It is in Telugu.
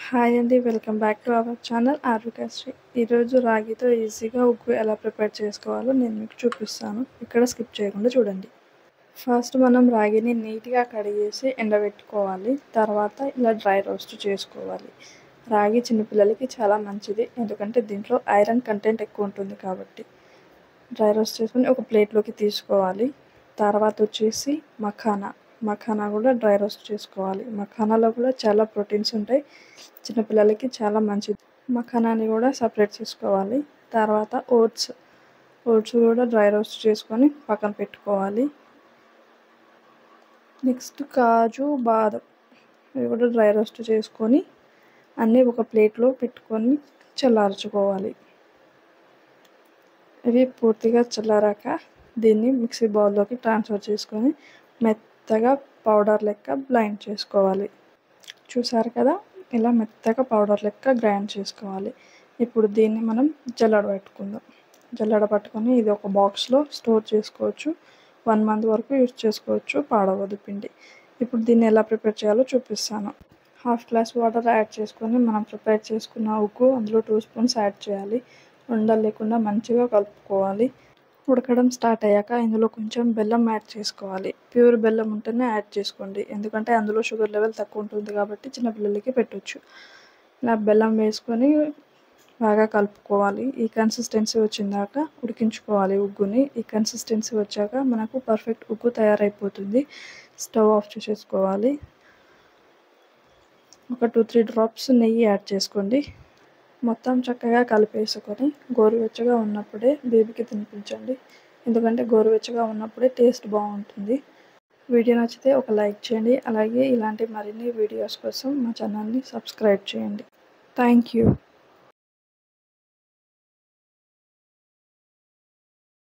హాయ్ అండి. Welcome back to our channel Aarogyasri. ఈరోజు రాగితో ఈజీగా ఉగ్గు ఎలా ప్రిపేర్ చేసుకోవాలో నేను మీకు చూపిస్తాను. ఇక్కడ స్కిప్ చేయకుండా చూడండి. ఫస్ట్ మనం రాగిని నీట్గా కడిగేసి ఎండబెట్టుకోవాలి. తర్వాత ఇలా డ్రై రోస్ట్ చేసుకోవాలి. రాగి చిన్నపిల్లలకి చాలా మంచిది, ఎందుకంటే దీంట్లో ఐరన్ కంటెంట్ ఎక్కువ ఉంటుంది కాబట్టి. డ్రై రోస్ట్ చేసుకొని ఒక ప్లేట్లోకి తీసుకోవాలి. తర్వాత వచ్చేసి మఖానా కూడా డ్రై రోస్ట్ చేసుకోవాలి. మఖానాలో కూడా చాలా ప్రోటీన్స్ ఉంటాయి, చిన్నపిల్లలకి చాలా మంచిది. మఖానాని కూడా సపరేట్ చేసుకోవాలి. తర్వాత ఓట్స్ కూడా డ్రై రోస్ట్ చేసుకొని పక్కన పెట్టుకోవాలి. నెక్స్ట్ కాజు, బాదం ఇవి కూడా డ్రై రోస్ట్ చేసుకొని అన్నీ ఒక ప్లేట్లో పెట్టుకొని చల్లార్చుకోవాలి. ఇవి పూర్తిగా చల్లారాక దీన్ని మిక్సీ బౌల్లోకి ట్రాన్స్ఫర్ చేసుకొని మెత్తగా పౌడర్ లెక్క బ్లెండ్ చేసుకోవాలి. చూసారు కదా, ఇలా మెత్తగా పౌడర్ లెక్క గ్రైండ్ చేసుకోవాలి. ఇప్పుడు దీన్ని మనం జల్లెడ పట్టుకొని ఇది ఒక బాక్స్లో స్టోర్ చేసుకోవచ్చు. 1 మంత్ వరకు యూజ్ చేసుకోవచ్చు, పాడవదు పిండి. ఇప్పుడు దీన్ని ఎలా ప్రిపేర్ చేయాలో చూపిస్తాను. 1/2 గ్లాస్ వాటర్ యాడ్ చేసుకొని మనం ప్రిపేర్ చేసుకున్న ఉగ్గు అందులో 2 స్పూన్స్ యాడ్ చేయాలి. ఉండలు లేకుండా మంచిగా కలుపుకోవాలి. ఉడకడం స్టార్ట్ అయ్యాక ఇందులో కొంచెం బెల్లం యాడ్ చేసుకోవాలి. ప్యూర్ బెల్లం ఉంటేనే యాడ్ చేసుకోండి, ఎందుకంటే అందులో షుగర్ లెవెల్ తక్కువ ఉంటుంది కాబట్టి చిన్నపిల్లలకి పెట్టొచ్చు. ఇలా బెల్లం వేసుకొని బాగా కలుపుకోవాలి. ఈ కన్సిస్టెన్సీ వచ్చిందాక ఉడికించుకోవాలి ఉగ్గుని. ఈ కన్సిస్టెన్సీ వచ్చాక మనకు పర్ఫెక్ట్ ఉగ్గు తయారైపోతుంది. స్టవ్ ఆఫ్ చేసేసుకోవాలి. ఒక 2-3 డ్రాప్స్ నెయ్యి యాడ్ చేసుకోండి. మొత్తం చక్కగా కలిపేసుకొని గోరువెచ్చగా ఉన్నప్పుడే బేబీకి తినిపించండి, ఎందుకంటే గోరువెచ్చగా ఉన్నప్పుడే టేస్ట్ బాగుంటుంది. వీడియో నచ్చితే ఒక లైక్ చేయండి. అలాగే ఇలాంటి మరిన్ని వీడియోస్ కోసం మా ఛానల్ని సబ్స్క్రైబ్ చేయండి. Thank you.